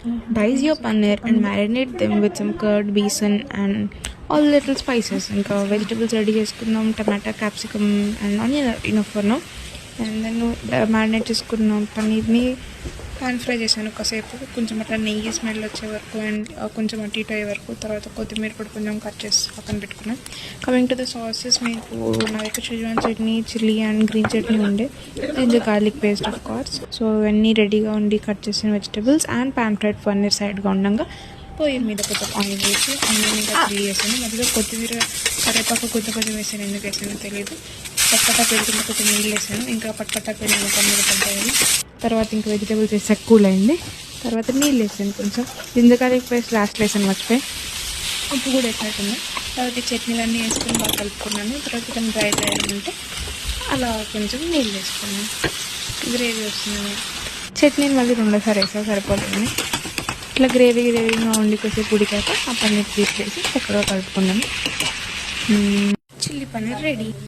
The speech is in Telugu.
Dice your paneer and marinate them with some curd, besan and all little spices. ఇంకా వెజిటబుల్స్ రెడీ చేసుకుందాం, tomato, capsicum and onion enough for now. And then marinate చేసుకున్నాం పన్నీర్ని పాన్ ఫ్రై చేశాను కాసేపు, కొంచెం అట్లా నెయ్యి స్మెల్ వచ్చే వరకు అండ్ కొంచెం అటు ఇటు అయ్యే వరకు. తర్వాత కొత్తిమీర కూడా కొంచెం కట్ చేసి పక్కన పెట్టుకున్నాం. కమింగ్ టు ద సాసెస్, మీకు నా దగ్గర schezwan chutney, chilli and green chutney ఉండే, ginger garlic paste of course. So ఇవన్నీ రెడీగా ఉండి కట్ చేసిన vegetables and pan fried paneer సైడ్గా ఉండగా పొయ్యి మీద కొంచెం ఆయిల్ వేసి ఆనియన్ ఇంకా చిల్లీ వేసాను. మధ్యలో కొత్తిమీర, కరివేపాకు కొంచెం వేసాను, ఎందుకు వేసానో తెలియదు. పట్టపట్టా పెరుగుతున్న కొంచెం నీళ్ళు వేసాను, ఇంకా పట్టపట్టా పెరిగిన పన్నీరు పడ్డాయి. తర్వాత ఇంకా వెజిటేబుల్స్ వేసి కూల్ అయింది. తర్వాత నీళ్ళు వేసాను, కొంచెం జింజర్ గార్లిక్ పేస్ట్ లాస్ట్లో వేసాను, మర్చిపోయి ఉప్పు కూడా వేసినట్టున్నా. తర్వాత ఈ చట్నీలన్నీ వేసుకొని బాగా కలుపుకున్నాను. తర్వాత కొంచెం డ్రై ఉంటే అలా కొంచెం నీళ్ళు వేసుకున్నాను. గ్రేవీ వస్తుంది. చట్నీని మళ్ళీ రెండోసారి వేసా, సరిపోతుంది. ఇట్లా గ్రేవీగా ఉండి కొద్దిసేపు ఉడికాక ఆ పన్నీర్ తీసేసి చక్కగా కలుపుకున్నాను. Chilli paneer ready.